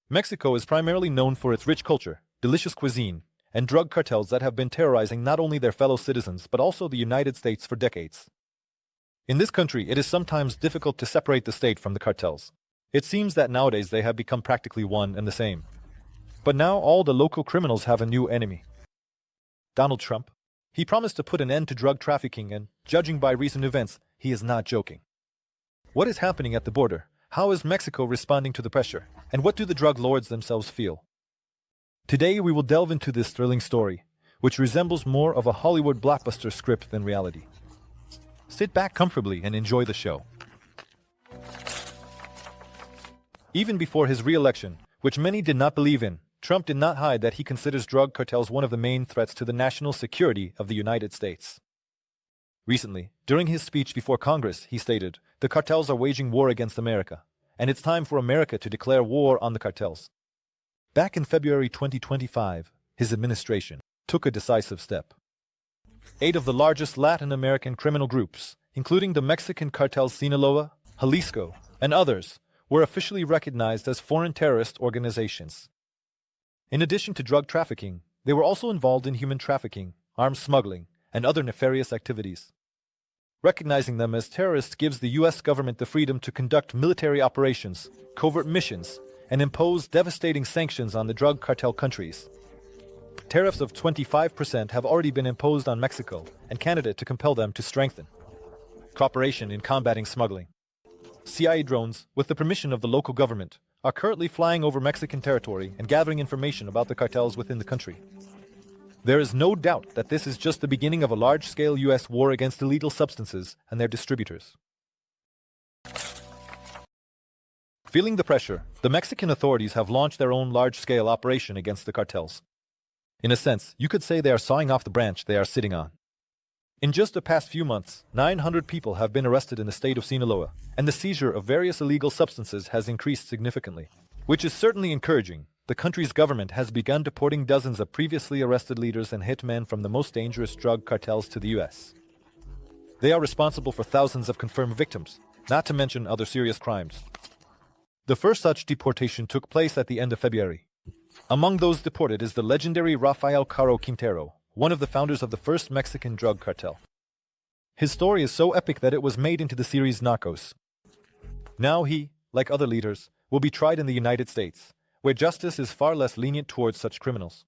Mexico is primarily known for its rich culture, delicious cuisine, and drug cartels that have been terrorizing not only their fellow citizens but also the United States for decades. In this country, it is sometimes difficult to separate the state from the cartels. It seems that nowadays they have become practically one and the same. But now all the local criminals have a new enemy. Donald Trump. He promised to put an end to drug trafficking and, judging by recent events, he is not joking. What is happening at the border? How is Mexico responding to the pressure? And what do the drug lords themselves feel? Today we will delve into this thrilling story, which resembles more of a Hollywood blockbuster script than reality. Sit back comfortably and enjoy the show. Even before his re-election, which many did not believe in, Trump did not hide that he considers drug cartels one of the main threats to the national security of the United States. Recently, during his speech before Congress, he stated, "The cartels are waging war against America, and it's time for America to declare war on the cartels." Back in February 2025, his administration took a decisive step. 8 of the largest Latin American criminal groups, including the Mexican cartels Sinaloa, Jalisco, and others, were officially recognized as foreign terrorist organizations. In addition to drug trafficking, they were also involved in human trafficking, arms smuggling, and other nefarious activities. Recognizing them as terrorists gives the U.S. government the freedom to conduct military operations, covert missions, and impose devastating sanctions on the drug cartel countries. Tariffs of 25% have already been imposed on Mexico and Canada to compel them to strengthen cooperation in combating smuggling. CIA drones, with the permission of the local government, are currently flying over Mexican territory and gathering information about the cartels within the country. There is no doubt that this is just the beginning of a large-scale U.S. war against illegal substances and their distributors. Feeling the pressure, the Mexican authorities have launched their own large-scale operation against the cartels. In a sense, you could say they are sawing off the branch they are sitting on. In just the past few months, 900 people have been arrested in the state of Sinaloa, and the seizure of various illegal substances has increased significantly, which is certainly encouraging. The country's government has begun deporting dozens of previously arrested leaders and hitmen from the most dangerous drug cartels to the U.S. They are responsible for thousands of confirmed victims, not to mention other serious crimes. The first such deportation took place at the end of February. Among those deported is the legendary Rafael Caro Quintero, one of the founders of the first Mexican drug cartel. His story is so epic that it was made into the series Narcos. Now he, like other leaders, will be tried in the United States, where justice is far less lenient towards such criminals.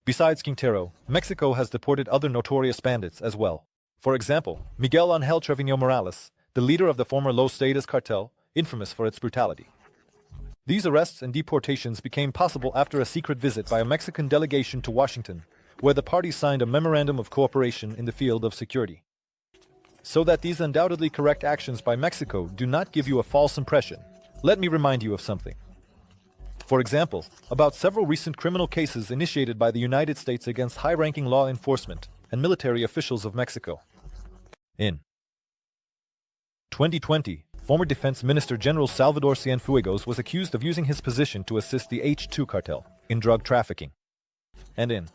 Besides Quintero, Mexico has deported other notorious bandits as well. For example, Miguel Ángel Treviño Morales, the leader of the former Los Zetas cartel, infamous for its brutality. These arrests and deportations became possible after a secret visit by a Mexican delegation to Washington, where the parties signed a memorandum of cooperation in the field of security. So that these undoubtedly correct actions by Mexico do not give you a false impression, let me remind you of something. For example, about several recent criminal cases initiated by the United States against high-ranking law enforcement and military officials of Mexico. In 2020, former Defense Minister General Salvador Cienfuegos was accused of using his position to assist the H2 cartel in drug trafficking. And in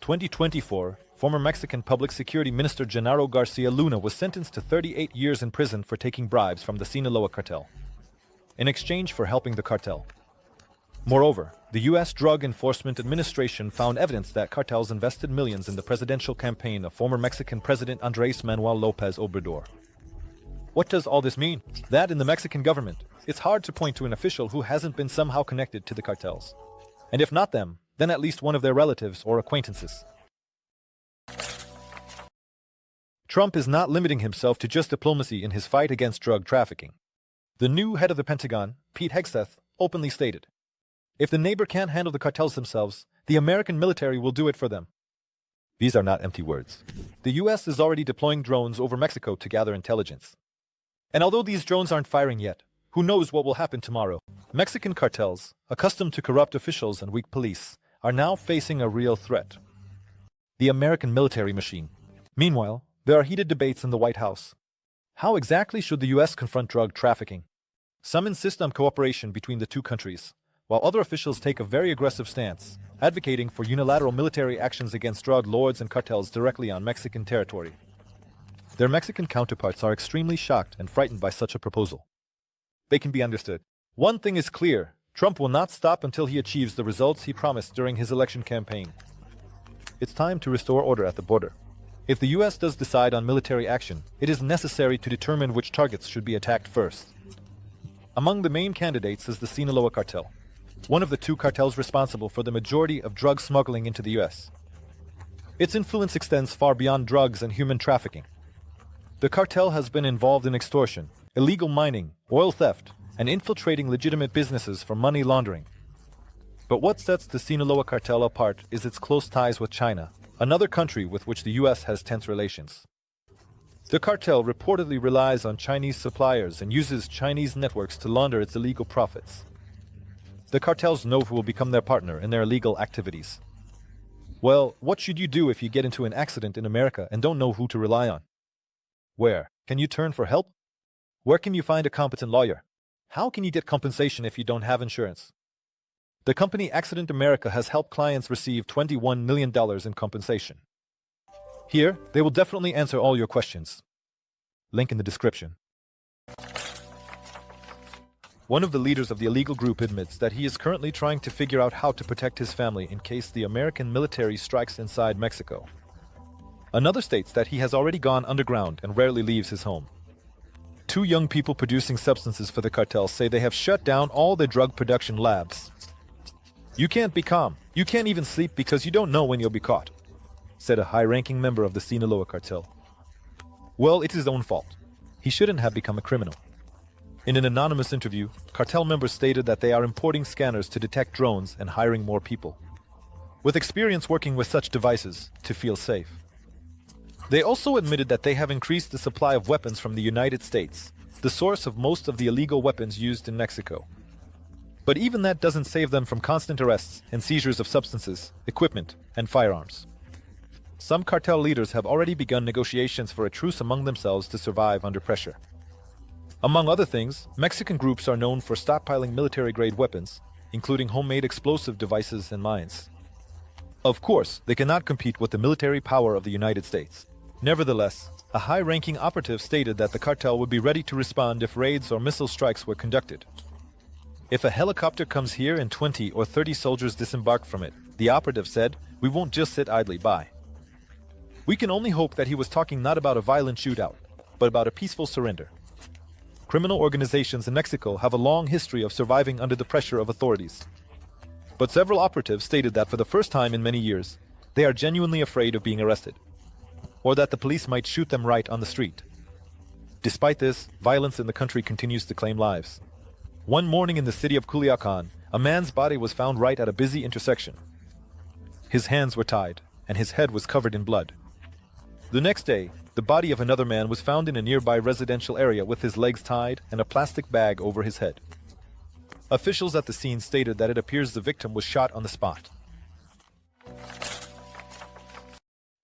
2024, former Mexican Public Security Minister Genaro Garcia Luna was sentenced to 38 years in prison for taking bribes from the Sinaloa cartel, in exchange for helping the cartel. Moreover, the U.S. Drug Enforcement Administration found evidence that cartels invested millions in the presidential campaign of former Mexican President Andrés Manuel López Obrador. What does all this mean? That in the Mexican government, it's hard to point to an official who hasn't been somehow connected to the cartels. And if not them, then at least one of their relatives or acquaintances. Trump is not limiting himself to just diplomacy in his fight against drug trafficking. The new head of the Pentagon, Pete Hegseth, openly stated, "If the neighbor can't handle the cartels themselves, the American military will do it for them." These are not empty words. The U.S. is already deploying drones over Mexico to gather intelligence. And although these drones aren't firing yet, who knows what will happen tomorrow? Mexican cartels, accustomed to corrupt officials and weak police, are now facing a real threat: the American military machine. Meanwhile, there are heated debates in the White House. How exactly should the U.S. confront drug trafficking? Some insist on cooperation between the two countries, while other officials take a very aggressive stance, advocating for unilateral military actions against drug lords and cartels directly on Mexican territory. Their Mexican counterparts are extremely shocked and frightened by such a proposal. They can be understood. One thing is clear, Trump will not stop until he achieves the results he promised during his election campaign. It's time to restore order at the border. If the US does decide on military action, it is necessary to determine which targets should be attacked first. Among the main candidates is the Sinaloa cartel, one of the two cartels responsible for the majority of drug smuggling into the US. Its influence extends far beyond drugs and human trafficking. The cartel has been involved in extortion, illegal mining, oil theft, and infiltrating legitimate businesses for money laundering. But what sets the Sinaloa cartel apart is its close ties with China, another country with which the US has tense relations. The cartel reportedly relies on Chinese suppliers and uses Chinese networks to launder its illegal profits. The cartels know who will become their partner in their illegal activities. Well, what should you do if you get into an accident in America and don't know who to rely on? Where can you turn for help? Where can you find a competent lawyer? How can you get compensation if you don't have insurance? The company Accident America has helped clients receive $21 million in compensation. Here, they will definitely answer all your questions. Link in the description. One of the leaders of the illegal group admits that he is currently trying to figure out how to protect his family in case the American military strikes inside Mexico. Another states that he has already gone underground and rarely leaves his home. Two young people producing substances for the cartel say they have shut down all their drug production labs. "You can't be calm. You can't even sleep because you don't know when you'll be caught," said a high-ranking member of the Sinaloa cartel. Well, it's his own fault. He shouldn't have become a criminal. In an anonymous interview, cartel members stated that they are importing scanners to detect drones and hiring more people, with experience working with such devices, to feel safe. They also admitted that they have increased the supply of weapons from the United States, the source of most of the illegal weapons used in Mexico. But even that doesn't save them from constant arrests and seizures of substances, equipment, and firearms. Some cartel leaders have already begun negotiations for a truce among themselves to survive under pressure. Among other things, Mexican groups are known for stockpiling military-grade weapons, including homemade explosive devices and mines. Of course, they cannot compete with the military power of the United States. Nevertheless, a high-ranking operative stated that the cartel would be ready to respond if raids or missile strikes were conducted. "If a helicopter comes here and 20 or 30 soldiers disembark from it," the operative said, "we won't just sit idly by." We can only hope that he was talking not about a violent shootout, but about a peaceful surrender. Criminal organizations in Mexico have a long history of surviving under the pressure of authorities. But several operatives stated that for the first time in many years, they are genuinely afraid of being arrested, or that the police might shoot them right on the street. Despite this, violence in the country continues to claim lives. One morning in the city of Culiacan, a man's body was found right at a busy intersection. His hands were tied, and his head was covered in blood. The next day, the body of another man was found in a nearby residential area with his legs tied and a plastic bag over his head. Officials at the scene stated that it appears the victim was shot on the spot.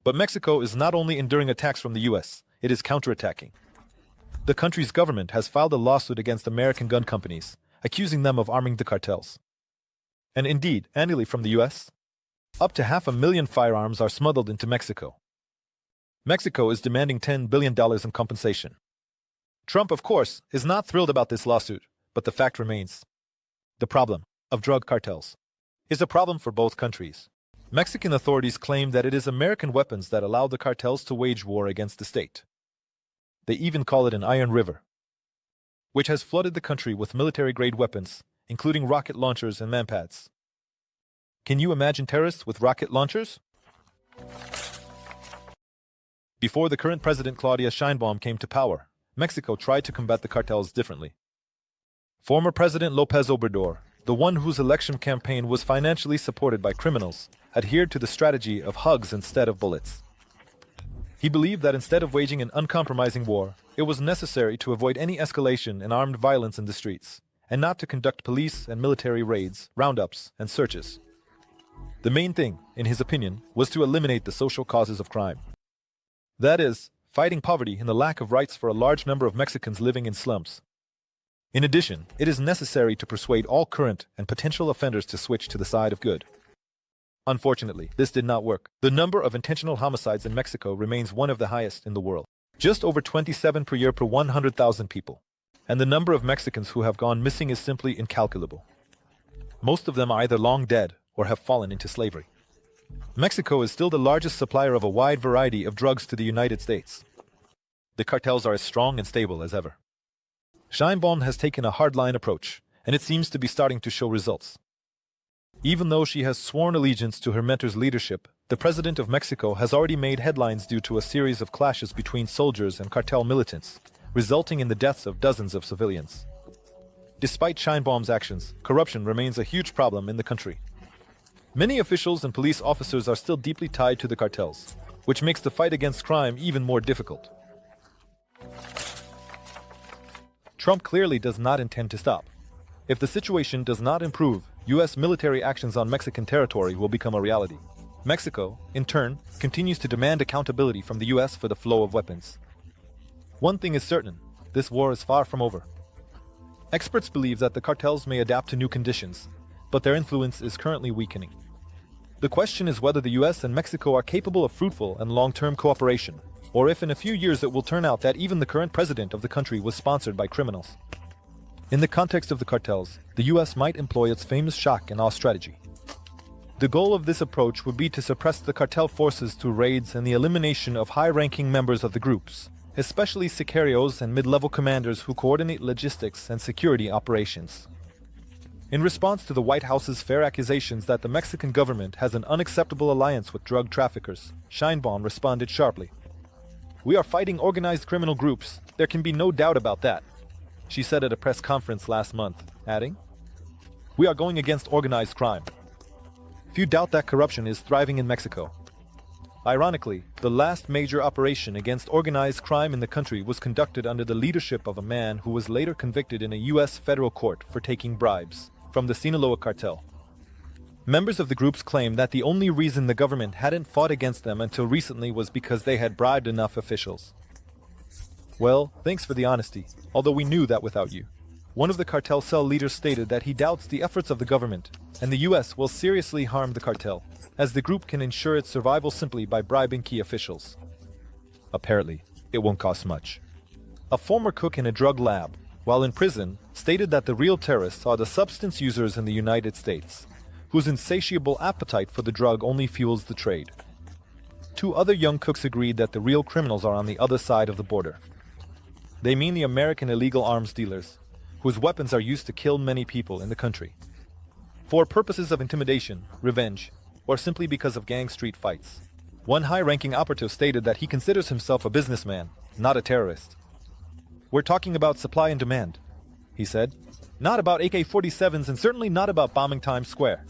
But Mexico is not only enduring attacks from the US, it is counterattacking. The country's government has filed a lawsuit against American gun companies, accusing them of arming the cartels. And indeed, annually from the US, up to 500,000 firearms are smuggled into Mexico. Mexico is demanding $10 billion in compensation. Trump, of course, is not thrilled about this lawsuit, but the fact remains. The problem of drug cartels is a problem for both countries. Mexican authorities claim that it is American weapons that allow the cartels to wage war against the state. They even call it an iron river, which has flooded the country with military-grade weapons, including rocket launchers and manpads. Can you imagine terrorists with rocket launchers? Before the current president Claudia Sheinbaum came to power, Mexico tried to combat the cartels differently. Former President López Obrador, the one whose election campaign was financially supported by criminals, adhered to the strategy of hugs instead of bullets. He believed that instead of waging an uncompromising war, it was necessary to avoid any escalation in armed violence in the streets, and not to conduct police and military raids, roundups, and searches. The main thing, in his opinion, was to eliminate the social causes of crime. That is, fighting poverty and the lack of rights for a large number of Mexicans living in slums. In addition, it is necessary to persuade all current and potential offenders to switch to the side of good. Unfortunately, this did not work. The number of intentional homicides in Mexico remains one of the highest in the world. Just over 27 per year per 100,000 people. and the number of Mexicans who have gone missing is simply incalculable. Most of them are either long dead or have fallen into slavery. Mexico is still the largest supplier of a wide variety of drugs to the United States. The cartels are as strong and stable as ever. Sheinbaum has taken a hardline approach, and it seems to be starting to show results. Even though she has sworn allegiance to her mentor's leadership, the president of Mexico has already made headlines due to a series of clashes between soldiers and cartel militants, resulting in the deaths of dozens of civilians. Despite Sheinbaum's actions, corruption remains a huge problem in the country. Many officials and police officers are still deeply tied to the cartels, which makes the fight against crime even more difficult. Trump clearly does not intend to stop. If the situation does not improve, U.S. military actions on Mexican territory will become a reality. Mexico, in turn, continues to demand accountability from the U.S. for the flow of weapons. One thing is certain, this war is far from over. Experts believe that the cartels may adapt to new conditions, but their influence is currently weakening. The question is whether the US and Mexico are capable of fruitful and long-term cooperation, or if in a few years it will turn out that even the current president of the country was sponsored by criminals. In the context of the cartels, the US might employ its famous shock and awe strategy. The goal of this approach would be to suppress the cartel forces through raids and the elimination of high-ranking members of the groups, especially sicarios and mid-level commanders who coordinate logistics and security operations. In response to the White House's fair accusations that the Mexican government has an unacceptable alliance with drug traffickers, Sheinbaum responded sharply. "We are fighting organized criminal groups, there can be no doubt about that," she said at a press conference last month, adding, "We are going against organized crime. Few doubt that corruption is thriving in Mexico." Ironically, the last major operation against organized crime in the country was conducted under the leadership of a man who was later convicted in a U.S. federal court for taking bribes from the Sinaloa cartel. Members of the groups claim that the only reason the government hadn't fought against them until recently was because they had bribed enough officials. "Well, thanks for the honesty, although we knew that without you." One of the cartel cell leaders stated that he doubts the efforts of the government, and the U.S. will seriously harm the cartel, as the group can ensure its survival simply by bribing key officials. Apparently, it won't cost much. A former cook in a drug lab, while in prison, stated that the real terrorists are the substance users in the United States, whose insatiable appetite for the drug only fuels the trade. Two other young cooks agreed that the real criminals are on the other side of the border. They mean the American illegal arms dealers, whose weapons are used to kill many people in the country, for purposes of intimidation, revenge, or simply because of gang street fights. One high-ranking operative stated that he considers himself a businessman, not a terrorist. "We're talking about supply and demand," he said, "not about AK-47s and certainly not about bombing Times Square."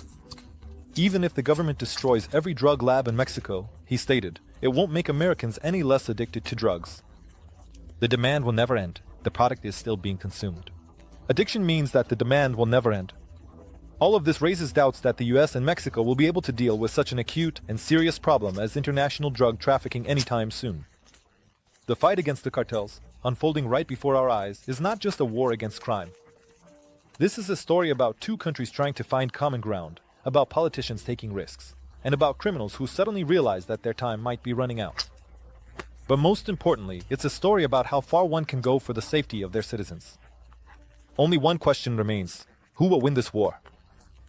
Even if the government destroys every drug lab in Mexico, he stated, it won't make Americans any less addicted to drugs. The demand will never end. The product is still being consumed. Addiction means that the demand will never end. All of this raises doubts that the US and Mexico will be able to deal with such an acute and serious problem as international drug trafficking anytime soon. The fight against the cartels, unfolding right before our eyes, is not just a war against crime. This is a story about two countries trying to find common ground, about politicians taking risks, and about criminals who suddenly realize that their time might be running out. But most importantly, it's a story about how far one can go for the safety of their citizens. Only one question remains: who will win this war?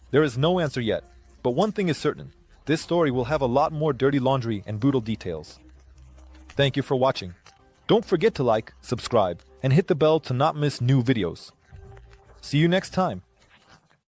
There is no answer yet, but one thing is certain: this story will have a lot more dirty laundry and brutal details. Thank you for watching. Don't forget to like, subscribe, and hit the bell to not miss new videos. See you next time.